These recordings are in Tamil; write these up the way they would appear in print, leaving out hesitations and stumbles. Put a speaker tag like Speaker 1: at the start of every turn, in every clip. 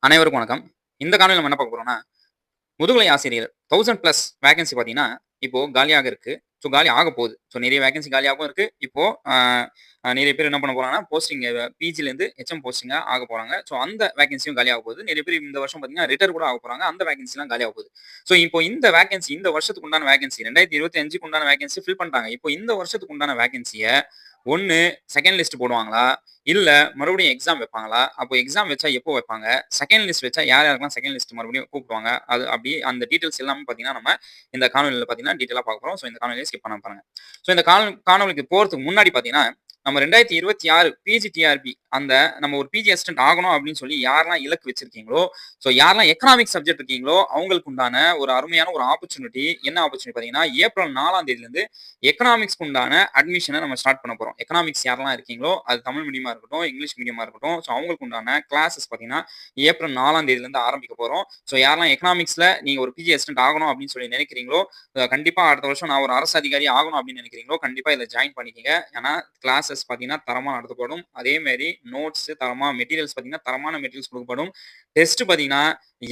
Speaker 1: அனைவருக்கும் வணக்கம். இந்த காணொளில நம்ம என்ன பார்க்க போறோம்னா, முதுகலை ஆசிரியர் 1000 பிளஸ் வேக்கன்சி பார்த்தீங்கன்னா, இப்போ காலியாக இருக்கு. ஸோ காலி ஆகப்போகுது. ஸோ நெறைய வேக்கன்சி காலியாகவும் இருக்கு. இப்போ அ அ நெறைய பேர் என்ன பண்ண போறாங்கன்னா, போஸ்டிங் பிஜிலேருந்து ஹெச்எம் போஸ்டிங்கா ஆகப் போறாங்க. ஸோ அந்த வேக்கன்சியும் காலியாகப் போகுது. நெறைய பேர் இந்த வருஷம் பார்த்தீங்கன்னா, ரிட்டயர் கூட ஆகப் போறாங்க. அந்த வேக்கன்சிலாம் காலியாகப் போகுது. ஸோ இப்போ இந்த வேக்கன்சி இந்த வருஷத்துக்கு உண்டான வேக்கன்சி 2025க்கு உண்டான வேக்கன்சி ஃபில் பண்ணிட்டாங்க. இப்போ இந்த வருஷத்துக்கு உண்டான வேக்கன்சிய ஒண்ணு செகண்ட் லிஸ்ட் போடுவாங்களா? இல்ல மறுபடியும் எக்ஸாம் வைப்பாங்களா? அப்போ எக்ஸாம் வச்சா எப்போ வைப்பாங்க? செகண்ட் லிஸ்ட் வச்சா யார் யாருக்கெல்லாம் செகண்ட் லிஸ்ட் மறுபடியும் கூப்பிடுவாங்க? அது அப்படியே அந்த டீட்டெயில்ஸ் எல்லாமே பார்த்தீங்கன்னா, நம்ம இந்த காணொளியில பார்த்தீங்கன்னா டீட்டெயிலா பார்க்க போறோம். ஸோ இந்த காணொளிய ஸ்கிப் பண்ணாம பாருங்க. ஸோ இந்த காணொளிக்கு போறதுக்கு முன்னாடி பார்த்தீங்கன்னா, நம்ம 2026 பிஜிடிஆர்பி அந்த நம்ம ஒரு பிஜி அசிஸ்டன்ட் ஆகணும் அப்படின்னு சொல்லி யாரெல்லாம் இலக்கு வச்சிருக்கீங்களோ, ஸோ யாரெல்லாம் எக்கனாமிக்ஸ் சப்ஜெக்ட் இருக்கீங்களோ, அவங்களுக்கு உண்டான ஒரு அருமையான ஒரு ஆப்பர்ச்சுனிட்டி. என்ன ஆப்பர்ச்சுனிட்டி பார்த்தீங்கன்னா, ஏப்ரல் 4ஆம் தேதியிலிருந்து எக்கனாமிக்ஸ்க்கு உண்டான அட்மிஷன நம்ம ஸ்டார்ட் பண்ண போறோம். எக்கனாமிக்ஸ் யாரெல்லாம் இருக்கீங்களோ, அது தமிழ் மீடியமா இருக்கட்டும், இங்கிலீஷ் மீடியமா இருக்கட்டும். ஸோ அவங்களுக்கு உண்டான கிளாஸஸ் பார்த்தீங்கன்னா, ஏப்ரல் 4ஆம் தேதியிலிருந்து ஆரம்பிக்க போறோம். ஸோ யாரெல்லாம் எக்கனாமிக்ஸ்ல நீங்க ஒரு பிஜி அசிஸ்டன்ட் ஆகணும் அப்படின்னு சொல்லி நினைக்கிறீங்களோ, கண்டிப்பா அடுத்த வருஷம் நான் ஒரு அரசு அதிகாரி ஆகணும் அப்படின்னு நினைக்கிறீங்களோ, கண்டிப்பா இதில ஜாயின் பண்ணிக்கங்க. ஏன்னா கிளாஸஸ் பார்த்தீங்கன்னா தரமா நடத்தப்படும். அதே மாரி நோட்ஸ் தரமா மெட்டீரியல்ஸ் பார்த்தீங்கன்னா, தரமான மெட்டீரியல்ஸ் குடுக்கப்படும். டெஸ்ட் பார்த்தீங்கன்னா,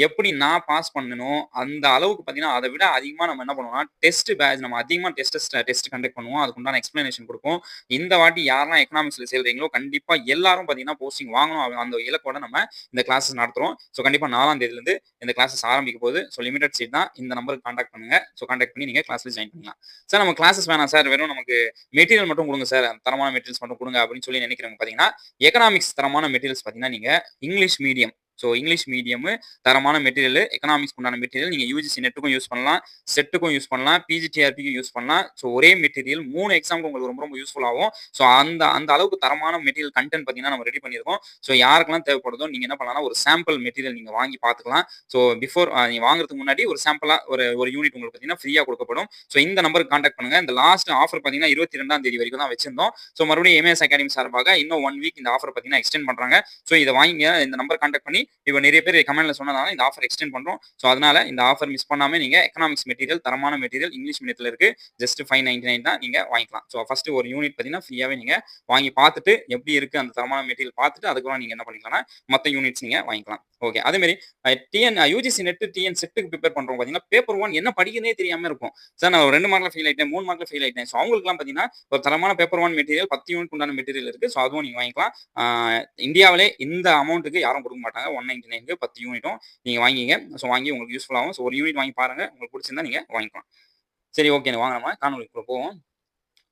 Speaker 1: எப்படி நான் பாஸ் பண்ணனோ, அந்த அளவுக்கு பார்த்தீங்கன்னா, அத விட அதிகமா நம்ம என்ன பண்ணுவோம்னா, டெஸ்ட் பேட்ச் நம்ம அதிகமா டெஸ்ட் கண்டக்ட் பண்ணுவோம். அதுக்கு உண்டான எக்ஸ்ப்ளனேஷன் குடுப்போம். இந்த வாட்டி யாரெல்லாம் எக்கனாமிக்ஸ்ல சேர்றீங்களோ, கண்டிப்பா எல்லாரும் பார்த்தீங்கன்னா, போஸ்டிங் வாங்கணும் அந்த இலக்கோட நம்ம இந்த கிளாஸஸ் நடத்துறோம். ஸோ கண்டிப்பா 4ஆம் தேதியிலிருந்து இந்த கிளாஸஸ் ஆரம்பிக்க போகுது. ஸோ லிமிட்டட் சீட் தான். இந்த நம்பருக்கு கான்டாக்ட் பண்ணுங்க. ஸோ கான்டாக்ட் பண்ணி நீங்க கிளாஸ்ல ஜாயின் பண்ணிக்கலாம். சார் நம்ம கிளாஸஸ் வேணாம் சார். வெறும் நமக்கு மெட்டீரியல் மட்டும் குடுங்க சார். தரமான மெட்டீரியல்ஸ் மட்டும் குடுங்க அப்படின்னு சொல்லி நினைக்கிறவங்க பார்த்தீங்கன்னா, எக்கனாமிக்ஸ் தரமான மெட்டீரியல்ஸ் பார்த்தீங்கன்னா, நீங்க English medium. So English medium தரமான மெட்டீரியல், எக்கனாமிக்ஸ்க்கு உண்டான மெட்டீரியல் நீங்க யுஜிசி நெட்டுக்கும் யூஸ் பண்ணலாம், செட்டுக்கும் யூஸ் பண்ணலாம், பிஜிடிஆர்பிக்கும் யூஸ் பண்ணலாம். ஸோ ஒரே மெட்டீரியல் 3 எக்ஸாம்க்கு உங்களுக்கு ரொம்ப ரொம்ப யூஸ்ஃபுல் ஆகும். ஸோ அந்த அந்த அளவுக்கு தரமான மெட்டீரியல் கன்டென்ட் பார்த்தீங்கன்னா, நம்ம ரெடி பண்ணியிருக்கோம். ஸோ யாருக்கெல்லாம் தேவைப்படுதோ நீங்க என்ன பண்ணலாம்னா, ஒரு சாம்பிள் மெட்டீரியல் நீங்க வாங்கி பார்த்துக்கலாம். ஸோ பிஃபோர் நீங்க வாங்குறதுக்கு முன்னாடி ஒரு சாம்பிளா ஒரு யூனிட் உங்களுக்கு பார்த்தீங்கன்னா ஃப்ரீயா குடுக்கப்படும். ஸோ இந்த நம்பருக்கு கான்டாக்ட் பண்ணுங்க. இந்த லாஸ்ட் ஆஃபர் பார்த்தீங்கன்னா 22ஆம் தேதி வரைக்கும் தான் வச்சிருந்தோம். ஸோ மறுபடியும் எம்ஏஎஸ் அகாடமி சார்பாக இன்னும் 1 வீக் இந்த ஆஃபர் பார்த்தீங்கன்னா எக்ஸ்டெண்ட் பண்றாங்க. ஸோ இத வாங்கிங்க. இந்த நம்பர் கான்டாக்ட் பண்ணி இப்போ நிறைய பேர் கமெண்ட்ல சொன்னதால இந்த ஆஃபர் எக்ஸ்டெண்ட் பண்றோம். ஸோ அதனால இந்த ஆஃபர் மிஸ் பண்ணாம நீங்க எக்கனாமிக்ஸ் மெட்டீரியல் தரமான மெட்டீரியல் இங்கிலீஷ் மீடியத்துல இருக்கு. ஜஸ்ட் 599 தான் நீங்க வாங்கிக்கலாம். ஸோ ஃபர்ஸ்ட் ஒரு யூனிட் பார்த்தீங்கன்னா ஃப்ரீயாவே நீங்க வாங்கி பார்த்துட்டு எப்படி இருக்கு அந்த தரமான மெட்டீரியல் பார்த்துட்டு அதுக்கப்புறம் நீங்க என்ன பண்ணிக்கலாம்னா மத்த யூனிட்ஸ் நீங்க வாங்கிக்கலாம். ஓகே. அதே மாரி யுஜிசி நெட், டிஎன் செட்டுக்கு ப்ரிப்பேர் பண்றவங்க பார்த்தீங்கன்னா, பேப்பர் 1 என்ன படிக்கிறதுனே தெரியாம இருக்கும். சார் நான் 2 மார்க்ல ஃபெயில் ஆயிட்டேன், 3 மார்க்ல ஃபெயில் ஆயிட்டேன். ஸோ அவங்களுக்குலாம் பார்த்தீங்கன்னா, ஒரு தரமான பேப்பர் 1 மெட்டீரியல் 10 யூனிட் உண்டான மெட்டீரியல் இருக்கு. ஸோ அதுவும் நீங்க வாங்கிக்கலாம். ஆ இந்தியாவிலே இந்த அமௌண்ட்க்கு யாரும் குடுக்க மாட்டாங்க. 199க்கு 10 யூனிட்டும் நீங்க வாங்கிக்கங்க. ஸோ வாங்கி உங்களுக்கு யூஸ்ஃபுல் ஆகும். ஸோ ஒரு யூனிட் வாங்கி பாருங்க. உங்களுக்கு புடிச்சிருந்தா நீங்க வாங்கிக்கலாம். சரி ஓகே. வாங்க நம்ம காணொளிக்குள்ள போவோம்.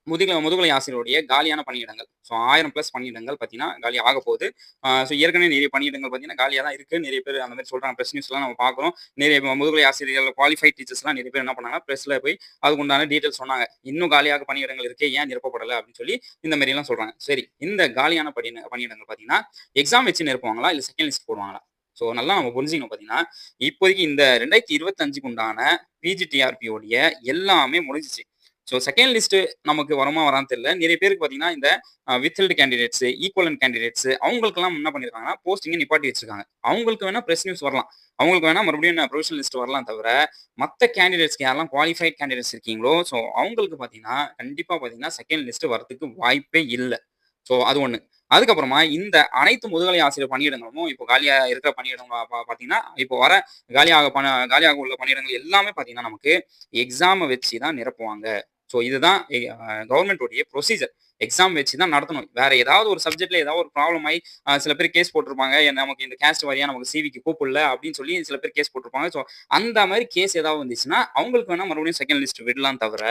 Speaker 1: முதுகலை ஆசிரியருடைய காலியான பணியிடங்கள். ஸோ 1000 பிளஸ் பணியிடங்கள் பார்த்தீங்கன்னா, காலி ஆகப்போகுது. ஸோ ஏற்கனவே நிறைய பணியிடங்கள் பார்த்தீங்கன்னா, காலியா தான் இருக்கு. நிறைய பேர் அந்த மாரி சொல்றாங்க. பிரஸ் நியூஸ்லாம் நம்ம பார்க்குறோம். நிறைய முதுகலை ஆசிரியர்கள், குவாலிஃபைட் டீச்சர்ஸ்லாம் நிறைய பேர் என்ன பண்ணாங்க, பிரஸ்ல போய் அதுக்கு உண்டான டீட்டெயில்ஸ் சொன்னாங்க. இன்னும் காலியாக பணியிடங்கள் இருக்கே, ஏன் நிரப்பப்படல அப்படின்னு சொல்லி இந்த மாரிலாம் சொல்றாங்க. சரி, இந்த காலியான பணியிடங்கள் பார்த்தீங்கன்னா, எக்ஸாம் வச்சு நிரப்புவாங்களா? இல்ல செகண்ட் லிஸ்ட் போடுவாங்களா? ஸோ நல்லா நம்ம புரிஞ்சுக்கணும் பார்த்தீங்கன்னா, இப்போதைக்கு இந்த 2025க்கு உண்டான பிஜிடிஆர்பி உடைய எல்லாமே முடிஞ்சுச்சு. ஸோ செகண்ட் லிஸ்ட் நமக்கு வருமா வரான்னு தெரியல. நிறைய பேருக்கு பார்த்தீங்கன்னா, இந்த வித்ஹெல்ட் கேண்டிடேட்ஸ், ஈக்குவலன்ட் கேண்டிடேட்ஸ் அவங்களுக்கெல்லாம் என்ன பண்ணியிருக்காங்கன்னா, போஸ்டிங்க நிப்பாட்டி வச்சிருக்காங்க. அவங்களுக்கு வேணா பிரஸ் நியூஸ் வரலாம். அவங்களுக்கு வேணா மறுபடியும் புரொவிஷனல் லிஸ்ட் வரலாம் தவிர, மத்த கேண்டிடேட்ஸ்க்கு யாரெல்லாம் குவாலிஃபைட் கேண்டிடேட்ஸ் இருக்கீங்களோ, ஸோ அவங்களுக்கு பார்த்தீங்கன்னா, கண்டிப்பா பார்த்தீங்கன்னா, செகண்ட் லிஸ்ட் வரதுக்கு வாய்ப்பே இல்ல. ஸோ அது 1. அதுக்கப்புறமா இந்த அனைத்து முதுகலை ஆசிரியர் பணியிடங்களும் இப்போ காலியா இருக்கிற பணியிடம் பார்த்தீங்கன்னா, இப்போ வர காலியாக உள்ள பணியிடங்கள் எல்லாமே பார்த்தீங்கன்னா, நமக்கு எக்ஸாம வச்சு தான் நிரப்புவாங்க. ஸோ இதுதான் கவர்மெண்ட் உடைய ப்ரொசீஜர். எக்ஸாம் வச்சு தான் நடத்தணும். வேற ஏதாவது ஒரு சப்ஜெக்ட்ல ஏதாவது ஒரு ப்ராப்ளம் ஆயி சில பேர் கேஸ் போட்டிருப்பாங்க. நமக்கு இந்த காஸ்ட் வாரியா நமக்கு சிவிக்கு கூப்பிடல அப்படின்னு சொல்லி சில பேர் கேஸ் போட்டிருப்பாங்க. ஸோ அந்த மாரி கேஸ் ஏதாவது வந்துச்சுன்னா, அவங்களுக்கு வேணா மறுபடியும் செகண்ட் லிஸ்ட் விடலாம் தவிர,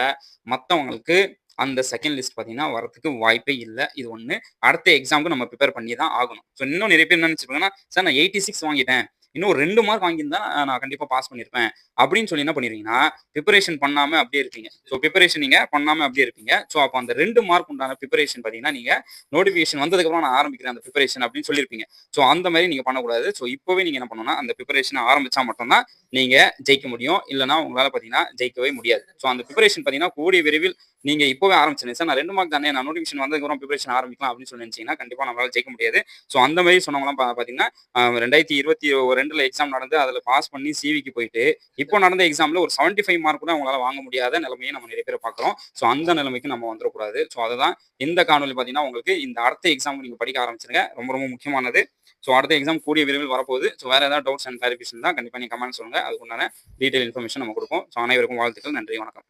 Speaker 1: மத்தவங்களுக்கு அந்த செகண்ட் லிஸ்ட் பார்த்தீங்கன்னா, வரதுக்கு வாய்ப்பே இல்ல. இது 1. அடுத்த எக்ஸாம்க்கு நம்ம பிரிப்பேர் பண்ணி தான் ஆகணும். ஸோ இன்னும் நிறைய பேர் என்ன நினைச்சிருப்பாங்கன்னா, சார் நான் 86 வாங்கிட்டேன். இன்னும் ஒரு 2 மார்க் வாங்கியிருந்தா நான் கண்டிப்பா பாஸ் பண்ணியிருப்பேன். அப்படின்னு சொல்லி என்ன பண்ணிருவீங்கன்னா, பிரிப்பரேஷன் பண்ணாம அப்படியே இருப்பீங்க. ஸோ பிரிப்பரேஷன் நீங்க பண்ணாம அப்படியே இருப்பீங்க. ஸோ அப்ப அந்த 2 மார்க் உண்டான பிரிப்பரேஷன் பார்த்தீங்கன்னா, நீங்க நோட்டிஃபிகேஷன் வந்ததுக்கப்புறம் நான் ஆரம்பிக்கிறேன் அந்த பிரிப்பரேஷன் அப்படின்னு சொல்லியிருப்பீங்க. ஸோ அந்த மாரி நீங்க பண்ணக்கூடாது. ஸோ இப்பவே நீங்க என்ன பண்ணணும்னா, அந்த பிரிப்பரேஷன ஆரம்பிச்சா மட்டும் தான் நீங்க ஜெயிக்க முடியும். இல்லன்னா உங்களால பார்த்தீங்கன்னா, ஜெயிக்கவே முடியாது. ஸோ அந்த பிரிப்பரேஷன் பார்த்தீங்கன்னா, கூடிய விரைவில் நீங்க இப்பவே ஆரம்பிச்சிருங்க. சார் நான் 2 மார்க் தானே நான் நோட்டிஃபிகேஷன் வந்ததுக்கப்புறம் பிரிப்பரேஷன் ஆரம்பிக்கலாம் அப்படின்னு சொல்லி நினைச்சீங்கன்னா, கண்டிப்பா நம்மளால ஜெயிக்க முடியாது. ஸோ அந்த மாரி சொன்னவங்கலாம் பார்த்தீங்கன்னா, 2022 2ல எக்ஸாம் நடந்து அதில பாஸ் பண்ணி சிவிக்கு போயிட்டு, இப்போ நடந்த எக்ஸாம்ல ஒரு 75 மார்க் கூட அவங்களால வாங்க முடியாத நிலைமைய நம்ம நெறைய பேர பார்க்குறோம். ஸோ அந்த நிலைமைக்கு நம்ம வந்துறக்கூடாது. ஸோ அதுதான் இந்த காணொளி பார்த்தீங்கன்னா, உங்களுக்கு இந்த அடுத்த எக்ஸாம் நீங்க படிக்க ஆரம்பிச்சுருங்க. ரொம்ப ரொம்ப முக்கியமானது. ஸோ அடுத்த எக்ஸாம் கூடிய விரைவில் வரப்போகுது. ஸோ வேற ஏதாவது டவுட்ஸ் அண்ட் கிளாரிஃபிகேஷன் இருந்தா கண்டிப்பா நீங்க கமெண்ட் சொல்லுங்க. அதுக்கு உண்டான டீட்டெயில் இன்ஃபர்மேஷன் நம்ம குடுப்போம். ஸோ அனைவருக்கும் வாழ்த்துக்கள். நன்றி, வணக்கம்.